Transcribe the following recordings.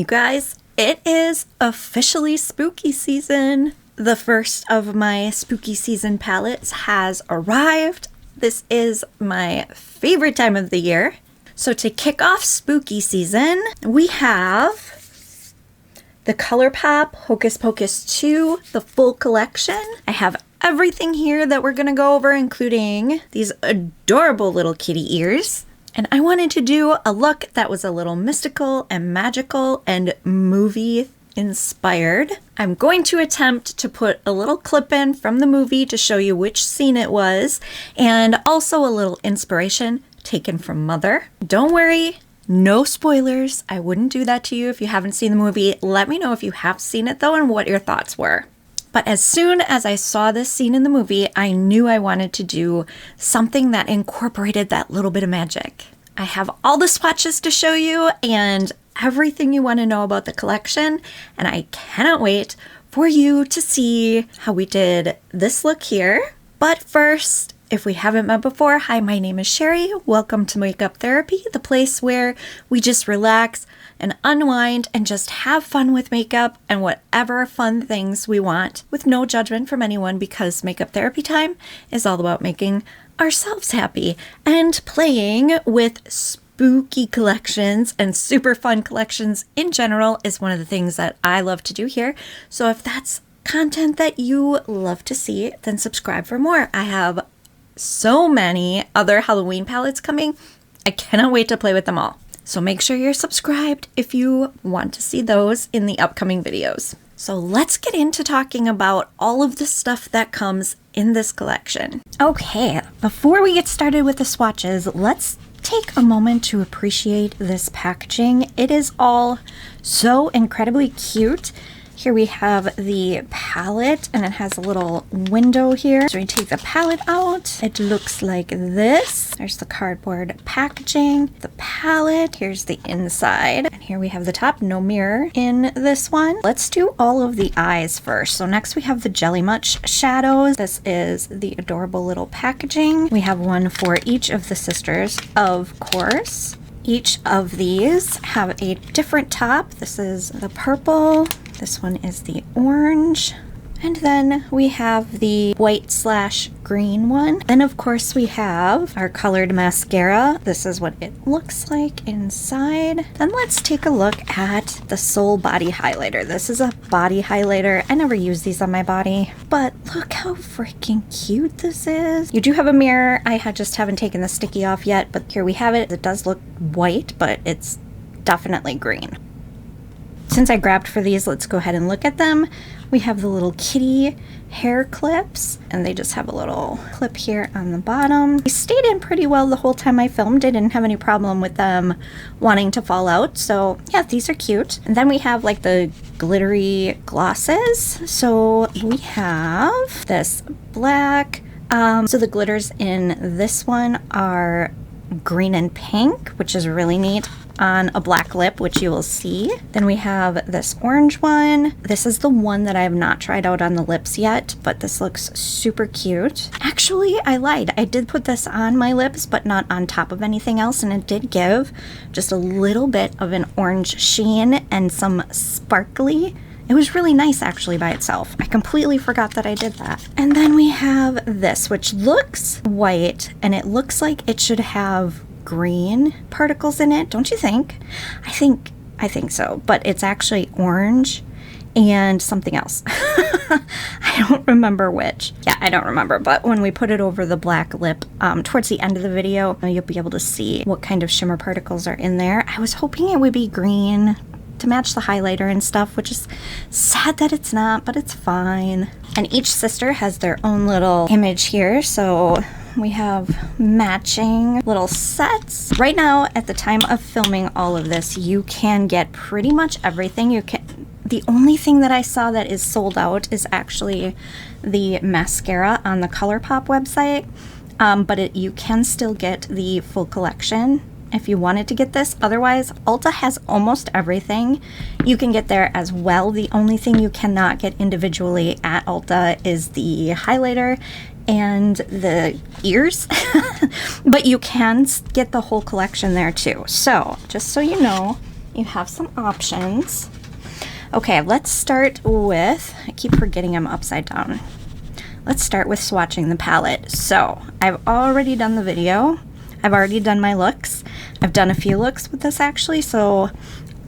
You guys, it is officially spooky season. The first of my spooky season palettes has arrived. This is my favorite time of the year. So to kick off spooky season, we have the Colourpop Hocus Pocus 2, the full collection. I have everything here that we're gonna go over, including these adorable little kitty ears. And I wanted to do a look that was a little mystical and magical and movie inspired. I'm going to attempt to put a little clip in from the movie to show you which scene it was, and also a little inspiration taken from Mother. Don't worry, no spoilers. I wouldn't do that to you if you haven't seen the movie. Let me know if you have seen it though and what your thoughts were. But as soon as I saw this scene in the movie, I knew I wanted to do something that incorporated that little bit of magic. I have all the swatches to show you and everything you want to know about the collection, and I cannot wait for you to see how we did this look here. But first, if we haven't met before, hi, my name is Sherry. Welcome to Makeup Therapy, the place where we just relax and unwind and just have fun with makeup and whatever fun things we want with no judgment from anyone, because makeup therapy time is all about making ourselves happy and playing with spooky collections and super fun collections in general is one of the things that I love to do here. So if that's content that you love to see, then subscribe for more. I have so many other Halloween palettes coming. I cannot wait to play with them all. So make sure you're subscribed if you want to see those in the upcoming videos. So let's get into talking about all of the stuff that comes in this collection. Okay, before we get started with the swatches, let's take a moment to appreciate this packaging. It is all so incredibly cute. Here we have the palette, and it has a little window here. So we take the palette out. It looks like this. There's the cardboard packaging, the palette. Here's the inside. And here we have the top, no mirror in this one. Let's do all of the eyes first. So next we have the Jelly Much shadows. This is the adorable little packaging. We have one for each of the sisters, of course. Each of these have a different top. This is the purple. This one is the orange. And then we have the white/green one. Then of course we have our colored mascara. This is what it looks like inside. Then let's take a look at the Soul Body Highlighter. This is a body highlighter. I never use these on my body, but look how freaking cute this is. You do have a mirror. I just haven't taken the sticky off yet, but here we have it. It does look white, but it's definitely green. Since I grabbed for these, let's go ahead and look at them. We have the little kitty hair clips, and they just have a little clip here on the bottom. They stayed in pretty well the whole time I filmed. I didn't have any problem with them wanting to fall out. So yeah, these are cute. And then we have like the glittery glosses. So we have this black. So the glitters in this one are green and pink, which is really neat on a black lip, which you will see. Then we have this orange one. This is the one that I have not tried out on the lips yet, but this looks super cute. Actually, I lied. I did put this on my lips, but not on top of anything else, and it did give just a little bit of an orange sheen and some sparkly. It was really nice actually by itself. I completely forgot that I did that. And then we have this, which looks white, and it looks like it should have green particles in it, don't you think? I think so, but it's actually orange and something else. I don't remember which. Yeah, I don't remember, but when we put it over the black lip towards the end of the video, you'll be able to see what kind of shimmer particles are in there. I was hoping it would be green to match the highlighter and stuff, which is sad that it's not, but it's fine. And each sister has their own little image here, so we have matching little sets. Right now, at the time of filming all of this, you can get pretty much everything. The only thing that I saw that is sold out is actually the mascara on the Colourpop website, but you can still get the full collection if you wanted to get this. Otherwise, Ulta has almost everything. You can get there as well. The only thing you cannot get individually at Ulta is the highlighter and the ears, but you can get the whole collection there too. So just so you know, you have some options. Okay, let's start with, I keep forgetting I'm upside down. Let's start with swatching the palette. So I've already done the video. I've already done my looks. I've done a few looks with this actually, so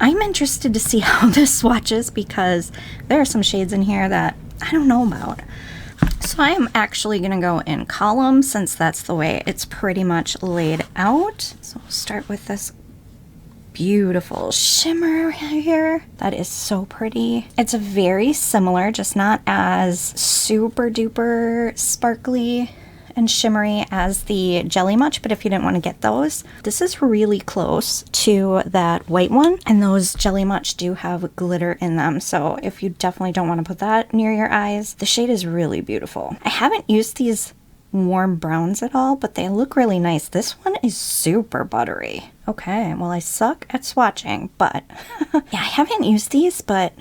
I'm interested to see how this swatches because there are some shades in here that I don't know about. So I am actually going to go in columns since that's the way it's pretty much laid out. So we'll start with this beautiful shimmer here. That is so pretty. It's very similar, just not as super duper sparkly and shimmery as the Jelly Much, but if you didn't want to get those, this is really close to that white one, and those Jelly Much do have glitter in them, so if you definitely don't want to put that near your eyes, the shade is really beautiful. I haven't used these warm browns at all, but they look really nice. This one is super buttery. Okay, well I suck at swatching, but yeah, I haven't used these, but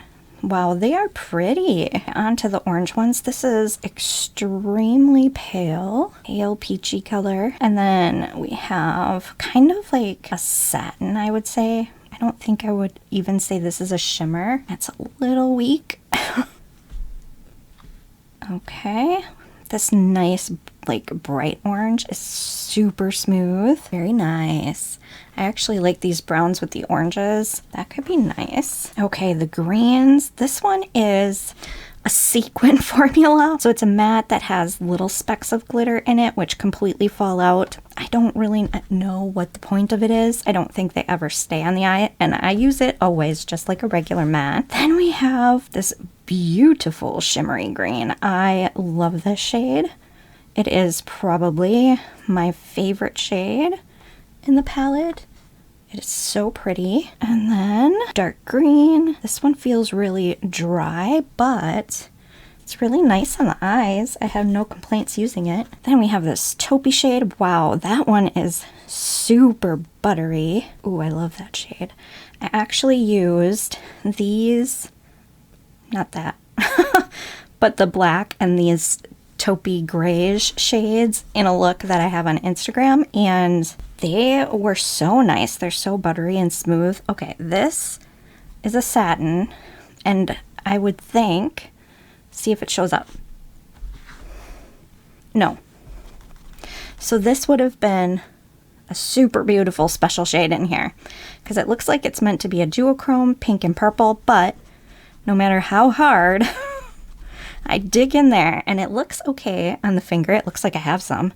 wow, they are pretty. On to the orange ones. This is extremely pale peachy color. And then we have kind of like a satin, I would say. I don't think I would even say this is a shimmer. It's a little weak. Okay. This nice, like, bright orange is super smooth. Very nice. I actually like these browns with the oranges. That could be nice. Okay, the greens. This one is a sequin formula. So it's a matte that has little specks of glitter in it, which completely fall out. I don't really know what the point of it is. I don't think they ever stay on the eye, and I use it always just like a regular matte. Then we have this beautiful shimmery green. I love this shade. It is probably my favorite shade in the palette. It is so pretty. And then dark green. This one feels really dry, but it's really nice on the eyes. I have no complaints using it. Then we have this taupey shade. Wow, that one is super buttery. Ooh, I love that shade. I actually used these, not that, but the black and these taupey grayish shades in a look that I have on Instagram, and they were so nice. They're so buttery and smooth. Okay, this is a satin, and I would think, see if it shows up. No. So this would have been a super beautiful special shade in here because it looks like it's meant to be a duochrome, pink and purple, but no matter how hard I dig in there and it looks okay on the finger, it looks like I have some,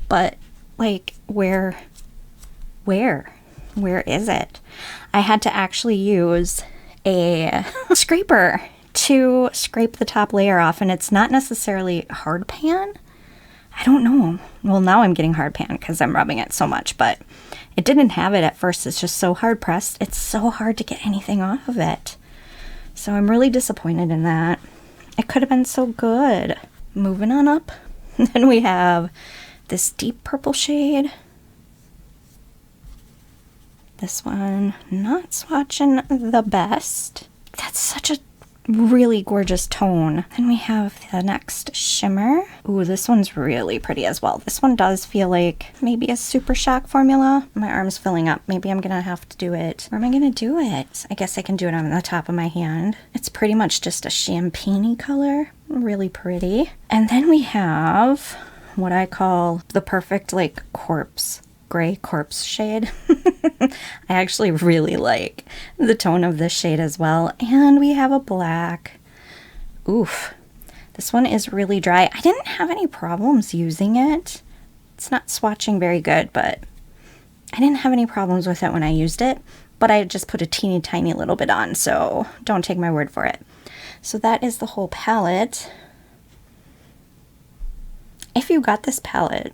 but like where is it? I had to actually use a scraper to scrape the top layer off, and it's not necessarily hard pan. I don't know. Well, now I'm getting hard pan because I'm rubbing it so much, but it didn't have it at first. It's just so hard pressed. It's so hard to get anything off of it. So I'm really disappointed in that. It could have been so good. Moving on up. Then we have this deep purple shade. This one, not swatching the best. That's such a really gorgeous tone. Then we have the next shimmer. Ooh, this one's really pretty as well. This one does feel like maybe a Super Shock formula. My arm's filling up. Maybe I'm gonna have to do it. Where am I gonna do it? I guess I can do it on the top of my hand. It's pretty much just a champagne-y color. Really pretty. And then we have what I call the perfect like gray corpse shade. I actually really like the tone of this shade as well. And we have a black. Oof. This one is really dry. I didn't have any problems using it. It's not swatching very good, but I didn't have any problems with it when I used it. But I just put a teeny tiny little bit on, so don't take my word for it. So that is the whole palette. If you got this palette,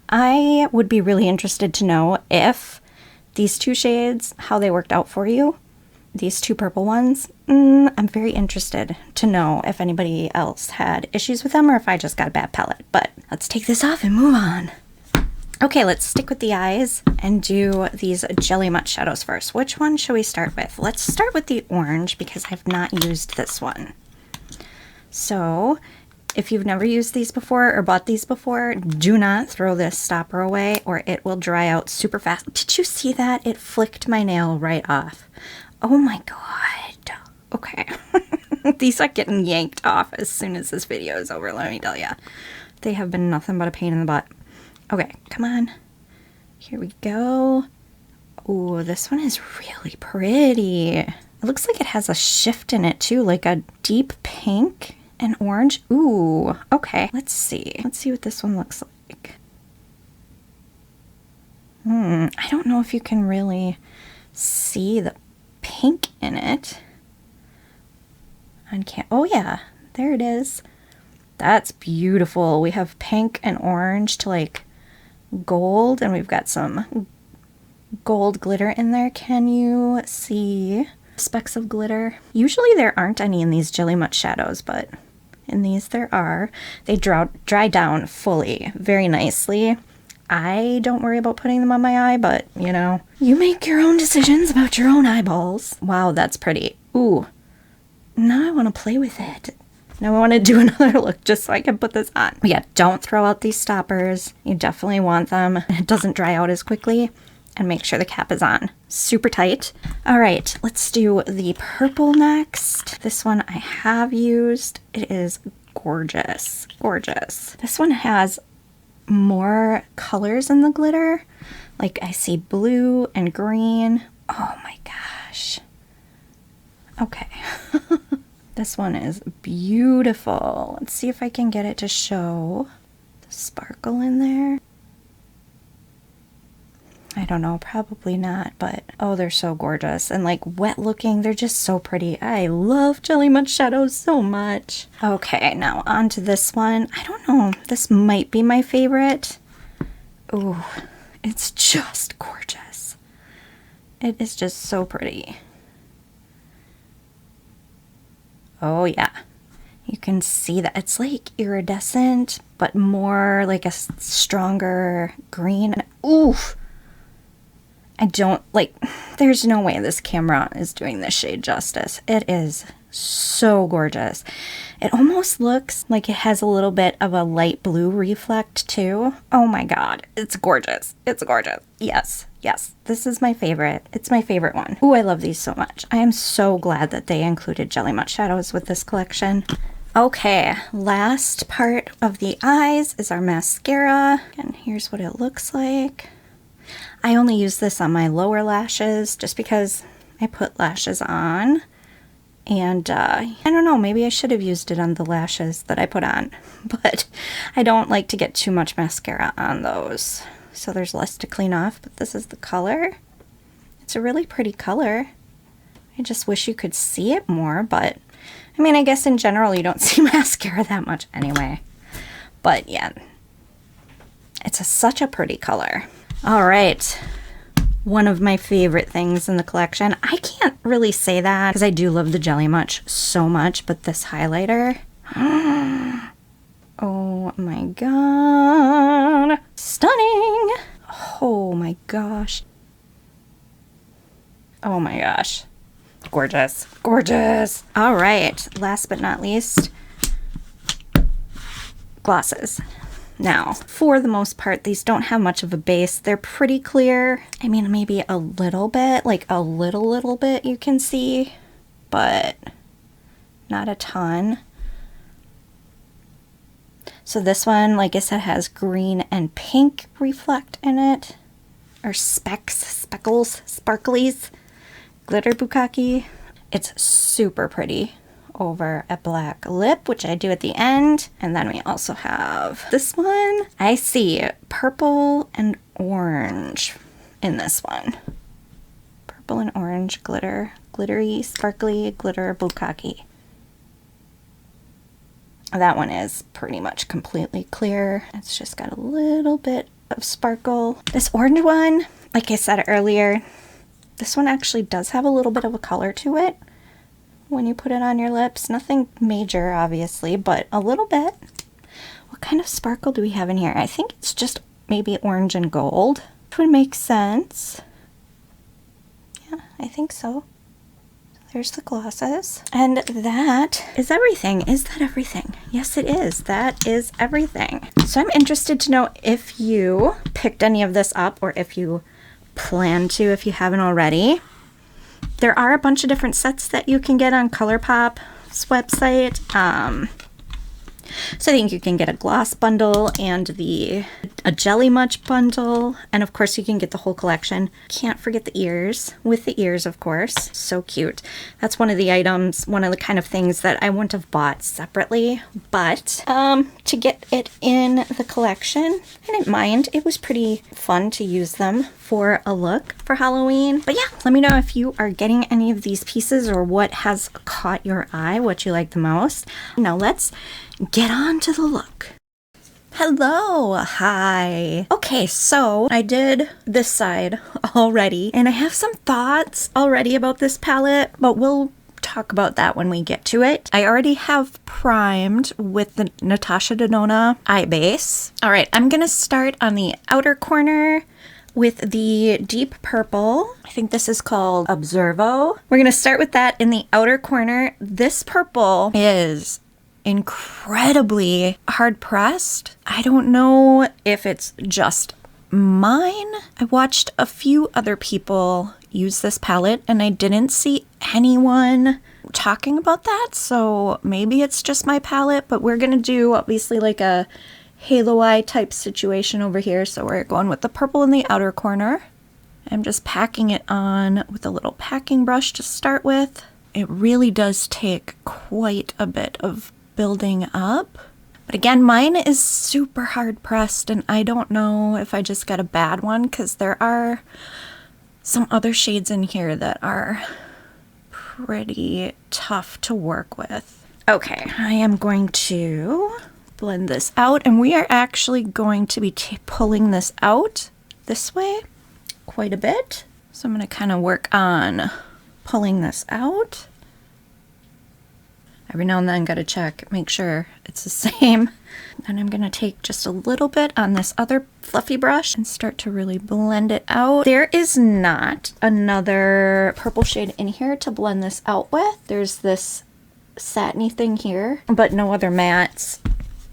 I would be really interested to know if these two shades, how they worked out for you. These two purple ones, I'm very interested to know if anybody else had issues with them or if I just got a bad palette. But let's take this off and move on. Okay, let's stick with the eyes and do these Jelly Much shadows first. Which one should we start with? Let's start with the orange because I've not used this one. So if you've never used these before or bought these before, do not throw this stopper away or it will dry out super fast. Did you see that? It flicked my nail right off. Oh my god. Okay. These are getting yanked off as soon as this video is over, let me tell ya. They have been nothing but a pain in the butt. Okay, come on. Here we go. Ooh, this one is really pretty. It looks like it has a shift in it too, like a deep pink and orange. Ooh, okay. Let's see. Let's see what this one looks like. I don't know if you can really see the pink in it. Oh yeah, there it is. That's beautiful. We have pink and orange to like gold, and we've got some gold glitter in there. Can you see specks of glitter? Usually there aren't any in these Jelly Mutt shadows, but in these there are. They dry down fully, very nicely. I don't worry about putting them on my eye, but you know, you make your own decisions about your own eyeballs. Wow, that's pretty. Ooh, now I want to play with it. Now I want to do another look just so I can put this on. But yeah, don't throw out these stoppers. You definitely want them. It doesn't dry out as quickly. And make sure the cap is on. Super tight. All right, let's do the purple next. This one I have used. It is gorgeous, gorgeous. This one has more colors in the glitter. Like I see blue and green. Oh my gosh. Okay. This one is beautiful. Let's see if I can get it to show the sparkle in there. I don't know, probably not, but oh, they're so gorgeous and like wet looking. They're just so pretty. I love Jelly Mutt shadows so much. Okay, now on to this one. I don't know, this might be my favorite. Ooh, it's just gorgeous. It is just so pretty. Oh yeah, you can see that it's like iridescent, but more like a stronger green. Oof. I don't like, there's no way this camera is doing this shade justice. It is so gorgeous. It almost looks like it has a little bit of a light blue reflect too. Oh my god, it's gorgeous. It's gorgeous. Yes, yes, this is my favorite. It's my favorite one. Ooh, I love these so much. I am so glad that they included Jelly Mutt shadows with this collection. Okay, last part of the eyes is our mascara, and here's what it looks like. I only use this on my lower lashes just because I put lashes on, and I don't know, maybe I should have used it on the lashes that I put on, but I don't like to get too much mascara on those, so there's less to clean off. But this is the color. It's a really pretty color. I just wish you could see it more, but I mean, I guess in general you don't see mascara that much anyway. But yeah, it's such a pretty color. All right, one of my favorite things in the collection. I can't really say that because I do love the Jelly Mutt so much, but this highlighter, oh my god, stunning. Oh my gosh. Oh my gosh. Gorgeous, gorgeous. All right, last but not least, glosses. Now, for the most part, these don't have much of a base. They're pretty clear. I mean, maybe a little bit, like a little bit you can see, but not a ton. So this one, like I said, has green and pink reflect in it, or specks, speckles, sparklies, glitter bukkake. It's super pretty over a black lip, which I do at the end. And then we also have this one. I see purple and orange in this one. Purple and orange glitter, glittery, sparkly glitter bukkake. That one is pretty much completely clear. It's just got a little bit of sparkle. This orange one, like I said earlier, this one actually does have a little bit of a color to it when you put it on your lips. Nothing major, obviously, but a little bit. What kind of sparkle do we have in here? I think it's just maybe orange and gold, which would make sense. Yeah, I think so. There's the glosses. And that is everything. Is that everything? Yes, it is. That is everything. So I'm interested to know if you picked any of this up or if you plan to, if you haven't already. There are a bunch of different sets that you can get on Colourpop's website. So I think you can get a gloss bundle and a Jelly Much bundle. And of course you can get the whole collection. Can't forget the ears, with the ears of course. So cute. That's one of the items, one of the kind of things that I wouldn't have bought separately. But to get it in the collection, I didn't mind. It was pretty fun to use them for a look for Halloween. But yeah, let me know if you are getting any of these pieces or what has caught your eye, what you like the most. Now let's get on to the look. Hello, hi. Okay, so I did this side already, and I have some thoughts already about this palette, but we'll talk about that when we get to it. I already have primed with the Natasha Denona eye base. All right, I'm gonna start on the outer corner with the deep purple. I think this is called Observo. We're gonna start with that in the outer corner. This purple is incredibly hard pressed. I don't know if it's just mine. I watched a few other people use this palette and I didn't see anyone talking about that, so maybe it's just my palette, but we're gonna do obviously like a halo eye type situation over here, so we're going with the purple in the outer corner. I'm just packing it on with a little packing brush to start with. It really does take quite a bit of building up. But again, mine is super hard pressed and I don't know if I just got a bad one because there are some other shades in here that are pretty tough to work with. Okay, I am going to blend this out and we are actually going to be pulling this out this way quite a bit. So I'm going to kind of work on pulling this out. Every now and then gotta check, make sure it's the same. And I'm gonna take just a little bit on this other fluffy brush and start to really blend it out. There is not another purple shade in here to blend this out with. There's this satiny thing here, but no other mattes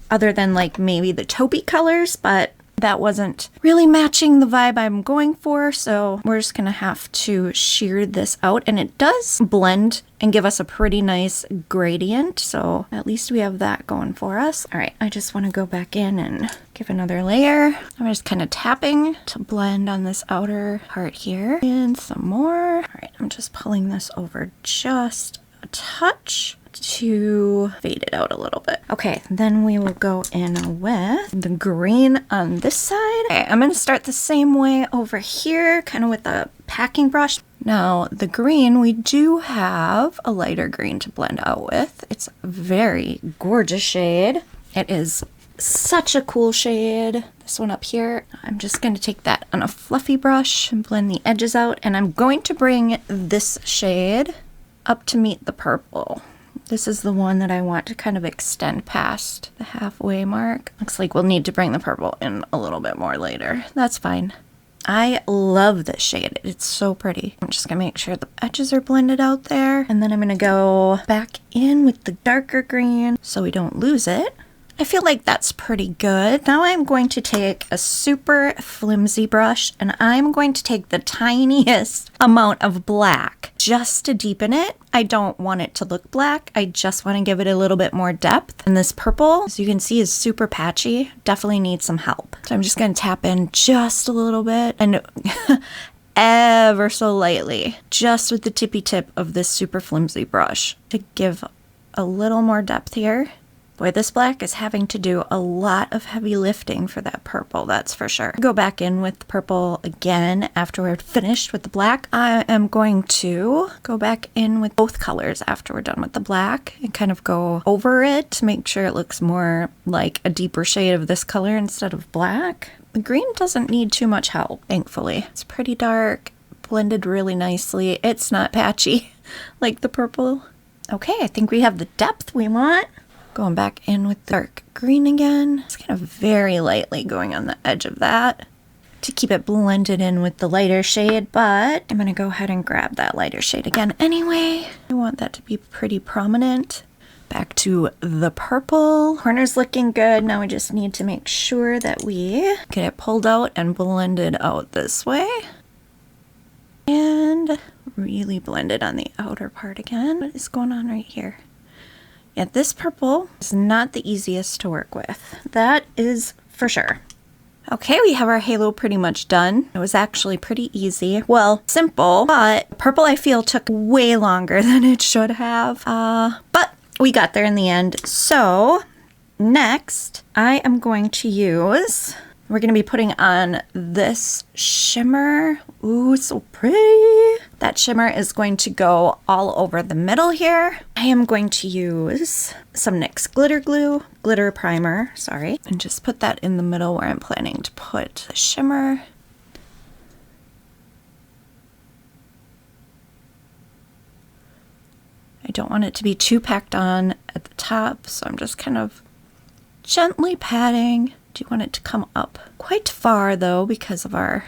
other than like maybe the taupey colors, but that wasn't really matching the vibe I'm going for, so we're just gonna have to shear this out, and it does blend and give us a pretty nice gradient, so at least we have that going for us. All right, I just want to go back in and give another layer. I'm just kind of tapping to blend on this outer part here, and some more. All right, I'm just pulling this over just a touch to fade it out a little bit. Okay, then we will go in with the green on this side. Okay, I'm gonna start the same way over here, kind of with a packing brush. Now, the green, we do have a lighter green to blend out with. It's a very gorgeous shade. It is such a cool shade. This one up here, I'm just going to take that on a fluffy brush and blend the edges out, and I'm going to bring this shade up to meet the purple. This is the one that I want to kind of extend past the halfway mark. Looks like we'll need to bring the purple in a little bit more later. That's fine. I love this shade. It's so pretty. I'm just gonna make sure the edges are blended out there. And then I'm gonna go back in with the darker green so we don't lose it. I feel like that's pretty good. Now I'm going to take a super flimsy brush and I'm going to take the tiniest amount of black just to deepen it. I don't want it to look black. I just want to give it a little bit more depth. And this purple, as you can see, is super patchy. Definitely needs some help. So I'm just going to tap in just a little bit and ever so lightly, just with the tippy tip of this super flimsy brush to give a little more depth here. Boy, this black is having to do a lot of heavy lifting for that purple, that's for sure. Go back in with the purple again after we're finished with the black. I am going to go back in with both colors after we're done with the black and kind of go over it to make sure it looks more like a deeper shade of this color instead of black. The green doesn't need too much help, thankfully. It's pretty dark, blended really nicely. It's not patchy like the purple. Okay, I think we have the depth we want. Going back in with dark green again. It's kind of very lightly going on the edge of that to keep it blended in with the lighter shade, but I'm gonna go ahead and grab that lighter shade again anyway. I want that to be pretty prominent. Back to the purple. Corner's looking good. Now we just need to make sure that we get it pulled out and blended out this way. And really blend it on the outer part again. What is going on right here? Yeah, this purple is not the easiest to work with. That is for sure. Okay, we have our halo pretty much done. It was actually pretty easy. Well, simple, but purple I feel took way longer than it should have. But we got there in the end. So next, I am going to use, we're going to be putting on this shimmer. Ooh, so pretty. That shimmer is going to go all over the middle here. I am going to use some NYX glitter primer, sorry, and just put that in the middle where I'm planning to put the shimmer. I don't want it to be too packed on at the top, so I'm just kind of gently patting. Do want it to come up quite far though because of our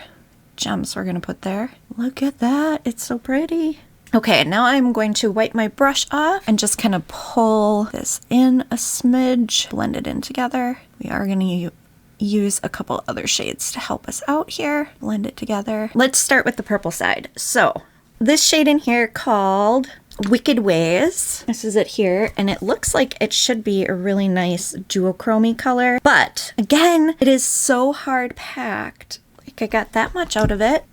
gems we're going to put there. Look at that. It's so pretty. Okay, now I'm going to wipe my brush off and just kind of pull this in a smidge, blend it in together. We are going to use a couple other shades to help us out here. Blend it together. Let's start with the purple side. So this shade in here called Wicked Ways. This is it here, and it looks like it should be a really nice duochromy color, but again, it is so hard packed. Like I got that much out of it.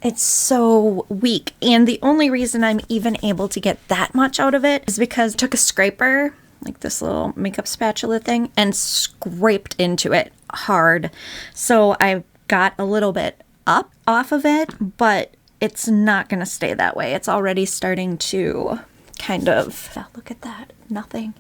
It's so weak, and the only reason I'm even able to get that much out of it is because I took a scraper, like this little makeup spatula thing, and scraped into it hard. So I got a little bit up off of it, but it's not going to stay that way. It's already starting to kind of, oh, look at that. Nothing.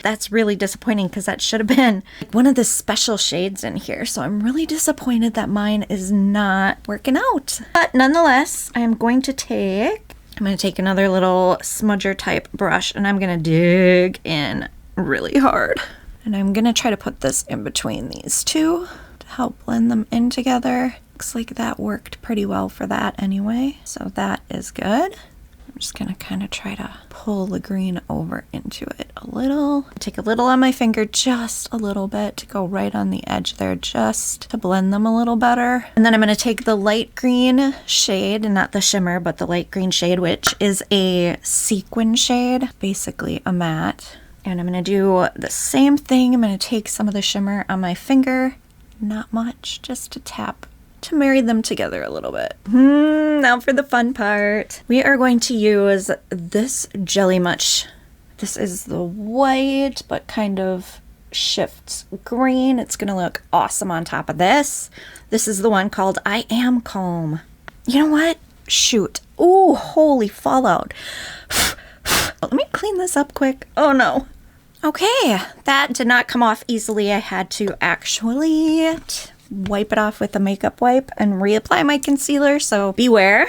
That's really disappointing because that should have been one of the special shades in here. So I'm really disappointed that mine is not working out. But nonetheless, I'm going to take another little smudger type brush and I'm going to dig in really hard. And I'm going to try to put this in between these two to help blend them in together. Looks like that worked pretty well for that anyway. So that is good. I'm just gonna kind of try to pull the green over into it a little. Take a little on my finger, just a little bit to go right on the edge there, just to blend them a little better. And then I'm gonna take the light green shade, and not the shimmer, but the light green shade, which is a sequin shade, basically a matte. And I'm gonna do the same thing. I'm gonna take some of the shimmer on my finger, not much, just to tap to marry them together a little bit. Now for the fun part. We are going to use this Jelly Much. This is the white, but kind of shifts green. It's gonna look awesome on top of this. This is the one called I Am Calm. You know what? Shoot. Ooh, holy fallout. Let me clean this up quick. Oh no. Okay, that did not come off easily. I had to actually wipe it off with a makeup wipe and reapply my concealer, so beware.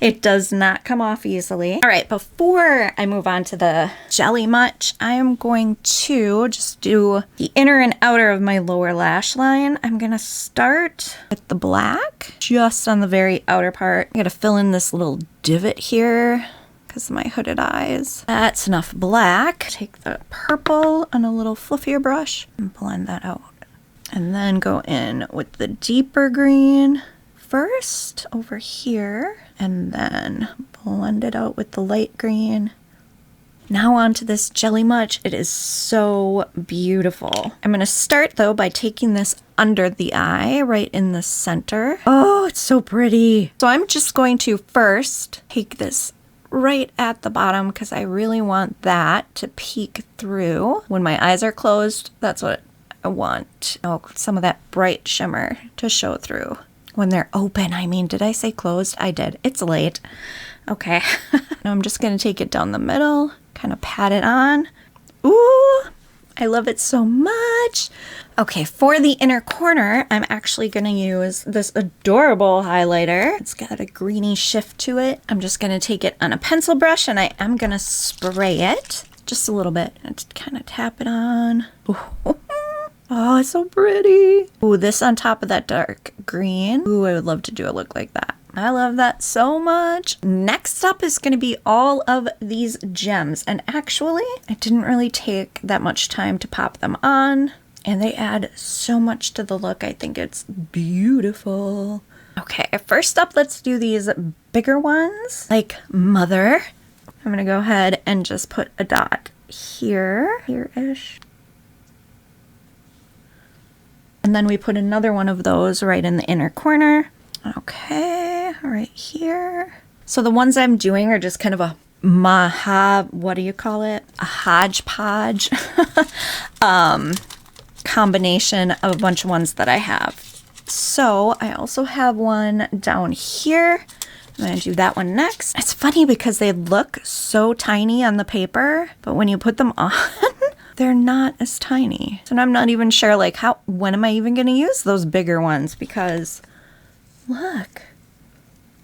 It does not come off easily. All right, before I move on to the Jelly Much, I am going to just do the inner and outer of my lower lash line. I'm gonna start with the black, just on the very outer part. I'm gonna fill in this little divot here because of my hooded eyes. That's enough black. Take the purple on a little fluffier brush and blend that out. And then go in with the deeper green first over here, and then blend it out with the light green. Now onto this Jelly Much. It is so beautiful. I'm going to start though by taking this under the eye, right in the center. Oh, it's so pretty. So I'm just going to first take this right at the bottom because I really want that to peek through. When my eyes are closed, that's what I want. Oh, some of that bright shimmer to show through. When they're open, I mean, did I say closed? I did. It's late. Okay. Now I'm just going to take it down the middle, kind of pat it on. Ooh, I love it so much. Okay, for the inner corner, I'm actually going to use this adorable highlighter. It's got a greeny shift to it. I'm just going to take it on a pencil brush and I am going to spray it just a little bit and kind of tap it on. Ooh. Oh, it's so pretty. Ooh, this on top of that dark green. Ooh, I would love to do a look like that. I love that so much. Next up is going to be all of these gems. And actually, I didn't really take that much time to pop them on. And they add so much to the look. I think it's beautiful. Okay, first up, let's do these bigger ones, like Mother. I'm gonna go ahead and just put a dot here-ish. And then we put another one of those right in the inner corner. Okay, right here. So the ones I'm doing are just kind of a what do you call it? A hodgepodge combination of a bunch of ones that I have. So I also have one down here. I'm going to do that one next. It's funny because they look so tiny on the paper, but when you put them on, they're not as tiny. So I'm not even sure like when am I even going to use those bigger ones, because look,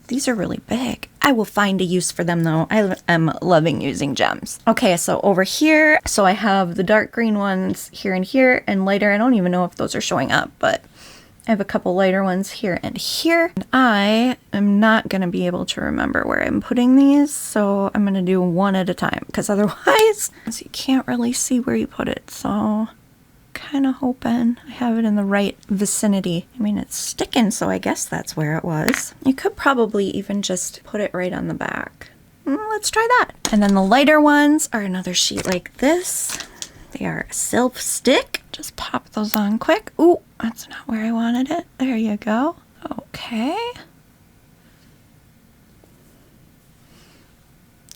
these are really big. I will find a use for them though. I am loving using gems. Okay, so over here, so I have the dark green ones here and here, and lighter. I don't even know if those are showing up, but I have a couple lighter ones here and here. And I am not going to be able to remember where I'm putting these, so I'm going to do one at a time, because otherwise you can't really see where you put it. So kind of hoping I have it in the right vicinity. I mean, it's sticking, so I guess that's where it was. You could probably even just put it right on the back. Let's try that. And then the lighter ones are another sheet like this. They are self stick. Just pop those on quick. Ooh, that's not where I wanted it. There you go. Okay.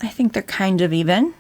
I think they're kind of even.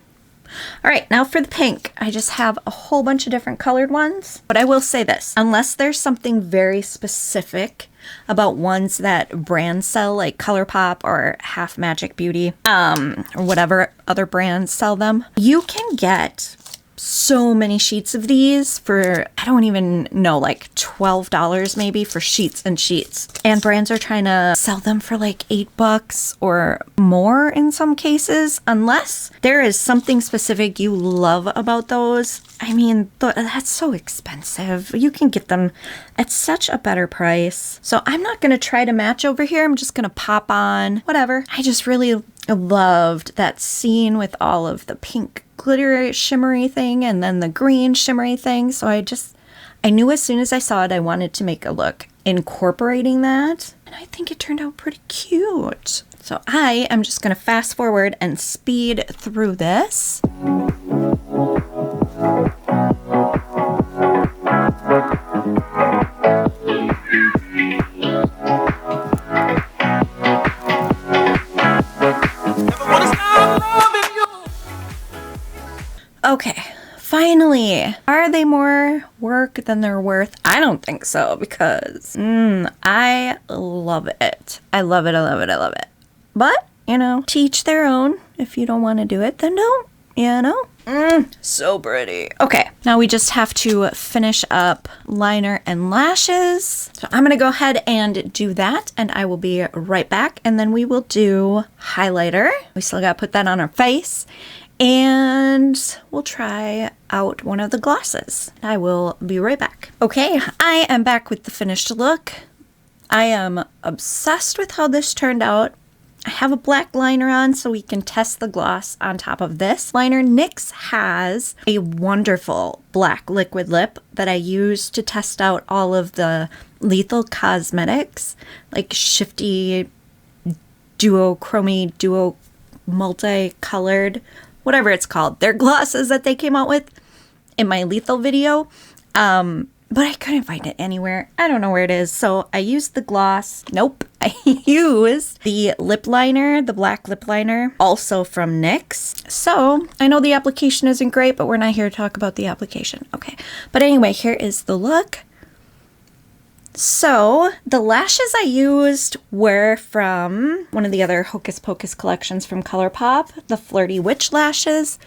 All right, now for the pink. I just have a whole bunch of different colored ones. But I will say this, unless there's something very specific about ones that brands sell, like Colourpop or Half Magic Beauty, or whatever other brands sell them, you can get so many sheets of these for, I don't even know, like $12 maybe for sheets and sheets. And brands are trying to sell them for like $8 or more in some cases, unless there is something specific you love about those. I mean, that's so expensive. You can get them at such a better price. So I'm not going to try to match over here. I'm just going to pop on whatever. I just really loved that scene with all of the pink glitter shimmery thing and then the green shimmery thing. So I knew as soon as I saw it, I wanted to make a look incorporating that. And I think it turned out pretty cute. So I am just going to fast forward and speed through this. Okay, finally. Are they more work than they're worth? I don't think so, because I love it. I love it, I love it, I love it. But, you know, to each their own. If you don't want to do it, then don't, you know? So pretty. Okay, now we just have to finish up liner and lashes. So I'm going to go ahead and do that, and I will be right back. And then we will do highlighter. We still got to put that on our face. And we'll try out one of the glosses. I will be right back. Okay, I am back with the finished look. I am obsessed with how this turned out. I have a black liner on so we can test the gloss on top of this liner. NYX has a wonderful black liquid lip that I use to test out all of the Lethal Cosmetics, like Shifty, Duo multicolored, whatever it's called. They're glosses that they came out with in my Lethal video. But I couldn't find it anywhere. I don't know where it is. So I used the gloss. Nope. I used the lip liner, the black lip liner, also from NYX. So I know the application isn't great, but we're not here to talk about the application. Okay. But anyway, here is the look. So the lashes I used were from one of the other Hocus Pocus collections from Colourpop, the Flirty Witch lashes.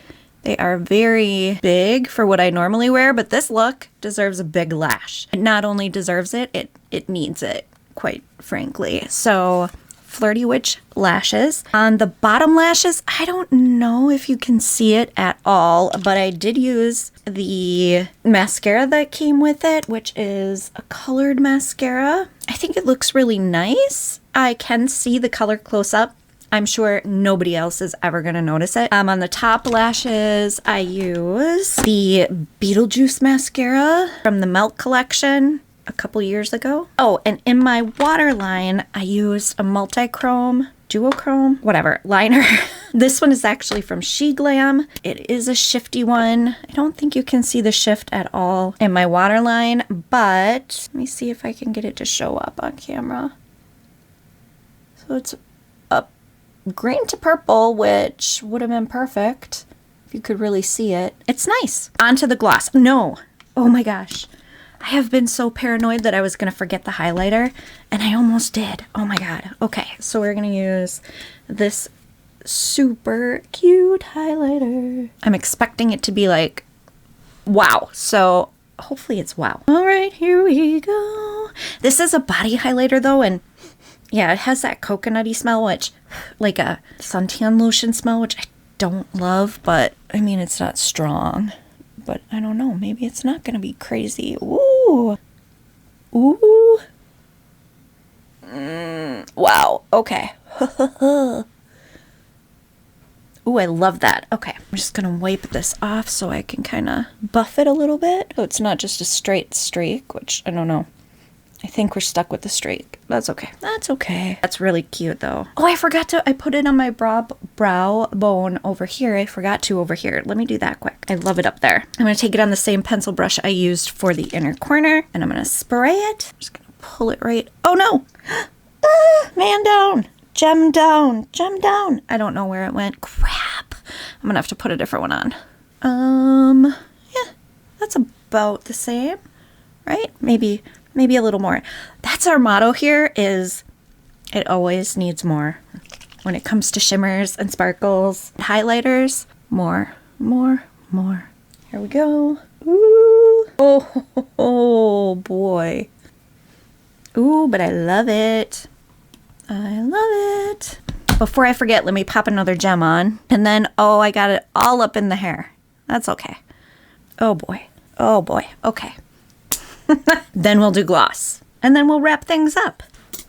They are very big for what I normally wear, but this look deserves a big lash. It not only deserves it, it needs it, quite frankly. So Flirty Witch lashes. On the bottom lashes, I don't know if you can see it at all, but I did use the mascara that came with it, which is a colored mascara. I think it looks really nice. I can see the color close up. I'm sure nobody else is ever going to notice it. On the top lashes, I use the Beetlejuice mascara from the Melt collection. a couple years ago. Oh, and in my waterline, I used a multi-chrome, duochrome, whatever, liner. This one is actually from She Glam. It is a shifty one. I don't think you can see the shift at all in my waterline, but let me see if I can get it to show up on camera. So it's a green to purple, which would have been perfect if you could really see it. It's nice. Onto the gloss. No. Oh my gosh. I have been so paranoid that I was going to forget the highlighter, and I almost did. Oh my god. Okay, so we're going to use this super cute highlighter. I'm expecting it to be like, wow. So hopefully it's wow. All right, here we go. This is a body highlighter though, and yeah, it has that coconutty smell, which, like a suntan lotion smell, which I don't love, but I mean, it's not strong. But I don't know, maybe it's not going to be crazy. Ooh. Ooh. Wow. Okay. Ooh, I love that. Okay, I'm just going to wipe this off so I can kind of buff it a little bit. So it's not just a straight streak, which I don't know. I think we're stuck with the streak. That's okay. That's okay. That's really cute though. Oh, I forgot to, I put it on my brow bone over here. I forgot to over here. Let me do that quick. I love it up there. I'm going to take it on the same pencil brush I used for the inner corner, and I'm going to spray it. I'm just going to pull it right. Oh no. Man down. Gem down. Gem down. I don't know where it went. Crap. I'm going to have to put a different one on. Yeah, that's about the same, right? Maybe a little more. That's our motto here, is it always needs more. When it comes to shimmers and sparkles, highlighters, more. Here we go. Ooh. Oh boy. Ooh, but I love it. I love it. Before I forget, let me pop another gem on. And then, oh, I got it all up in the hair. That's okay. Oh boy. Oh boy. Okay. Then we'll do gloss. And then we'll wrap things up.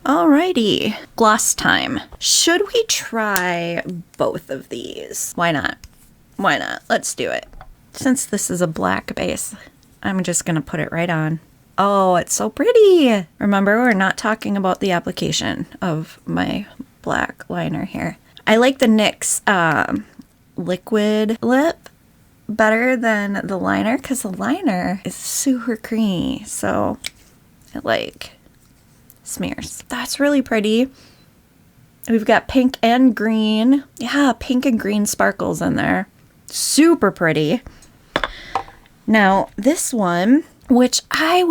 Alrighty. Gloss time. Should we try both of these? Why not? Why not? Let's do it. Since this is a black base, I'm just going to put it right on. Oh, it's so pretty. Remember, we're not talking about the application of my black liner here. I like the NYX liquid lip better than the liner, because the liner is super creamy, so it like smears. That's really pretty. We've got pink and green. Yeah, pink and green sparkles in there. Super pretty. Now this one, which I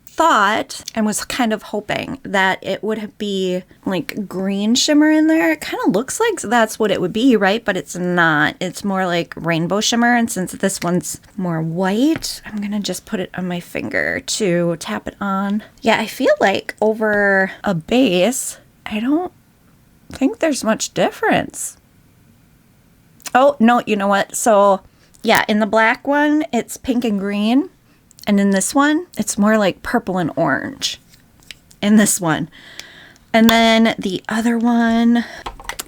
thought and was kind of hoping that it would be like green shimmer in there. It kind of looks like that's what it would be, right? But it's not. It's more like rainbow shimmer. And since this one's more white, I'm going to just put it on my finger to tap it on. Yeah, I feel like over a base, I don't think there's much difference. Oh, no, you know what? So yeah, in the black one, it's pink and green. And in this one, it's more like purple and orange in this one. And then the other one,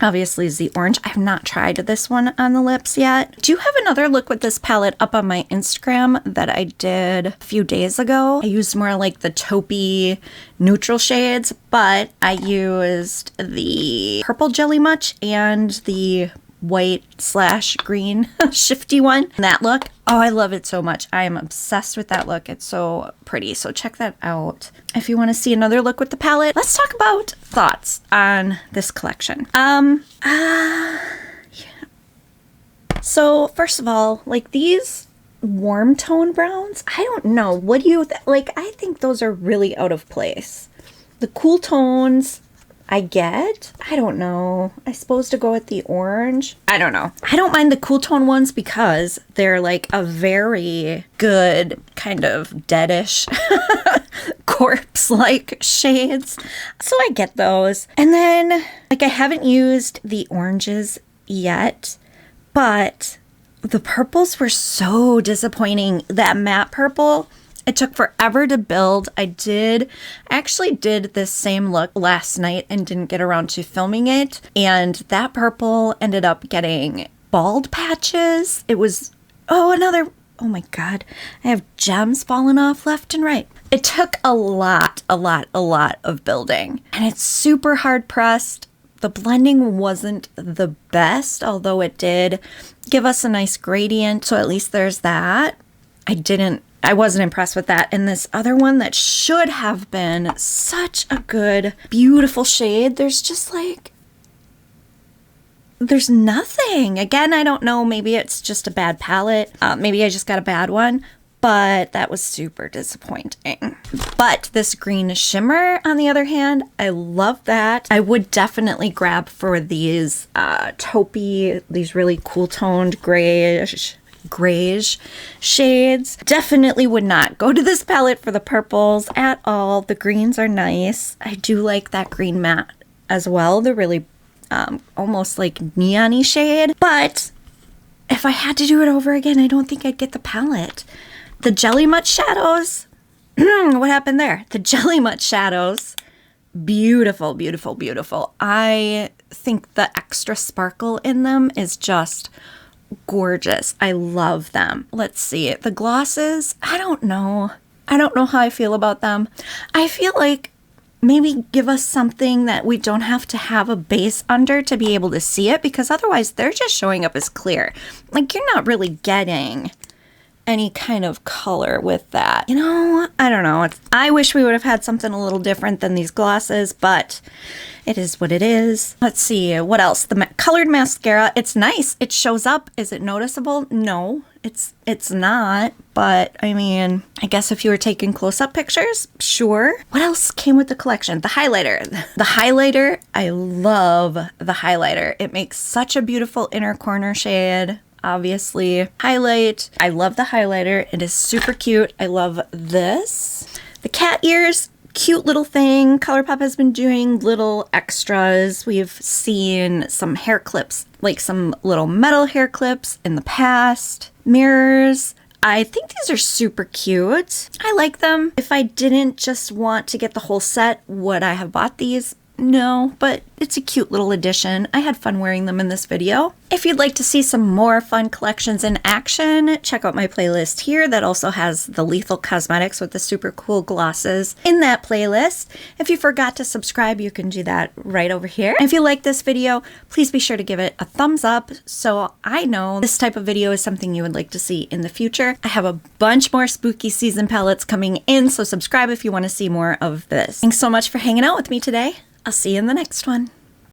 obviously, is the orange. I have not tried this one on the lips yet. Do you have another look with this palette up on my Instagram that I did a few days ago? I used more like the taupey neutral shades, but I used the purple Jelly Much and the white/green shifty one. That look, oh, I love it so much. I am obsessed with that look. It's so pretty. So check that out. If you want to see another look with the palette, let's talk about thoughts on this collection. Yeah. So first of all, like these warm tone browns, I don't know. What do you like? I think those are really out of place. The cool tones, I don't know. I suppose to go with the orange. I don't know. I don't mind the cool tone ones because they're like a very good kind of deadish corpse-like shades. So I get those. And then like I haven't used the oranges yet, but the purples were so disappointing. That matte purple, it took forever to build. I actually did this same look last night and didn't get around to filming it. And that purple ended up getting bald patches. It was, oh my God. I have gems falling off left and right. It took a lot of building, and it's super hard pressed. The blending wasn't the best, although it did give us a nice gradient, so at least there's that. I wasn't impressed with that. And this other one that should have been such a good, beautiful shade, there's nothing. Again, I don't know, maybe it's just a bad palette. Maybe I just got a bad one. But that was super disappointing. But this green shimmer, on the other hand, I love that. I would definitely grab for these taupey, these really cool toned grayish shades. Definitely would not go to this palette for the purples at all. The greens are nice. I do like that green matte as well. The really almost like neon-y shade. But if I had to do it over again, I don't think I'd get the palette. The Jelly Mutt shadows, what happened there? The Jelly Mutt shadows, beautiful, beautiful, beautiful. I think the extra sparkle in them is just gorgeous. I love them. Let's see. The glosses, I don't know. I don't know how I feel about them. I feel like maybe give us something that we don't have to have a base under to be able to see it, because otherwise they're just showing up as clear. Like, you're not really getting any kind of color with that. You know, I don't know. I wish we would have had something a little different than these glosses, but it is what it is. Let's see, what else? The colored mascara, it's nice. It shows up. Is it noticeable? No, it's not. But I mean, I guess if you were taking close-up pictures, sure. What else came with the collection? The highlighter. The highlighter, I love the highlighter. It makes such a beautiful inner corner shade. Obviously, highlight. I love the highlighter. It is super cute. I love this. The cat ears, cute little thing. Colourpop has been doing little extras. We've seen some hair clips, like some little metal hair clips in the past. Mirrors. I think these are super cute. I like them. If I didn't just want to get the whole set, would I have bought these? No, but it's a cute little addition. I had fun wearing them in this video. If you'd like to see some more fun collections in action, check out my playlist here that also has the Lethal Cosmetics with the super cool glosses in that playlist. If you forgot to subscribe, you can do that right over here. If you like this video, please be sure to give it a thumbs up so I know this type of video is something you would like to see in the future. I have a bunch more spooky season palettes coming in, so subscribe if you want to see more of this. Thanks so much for hanging out with me today. I'll see you in the next one.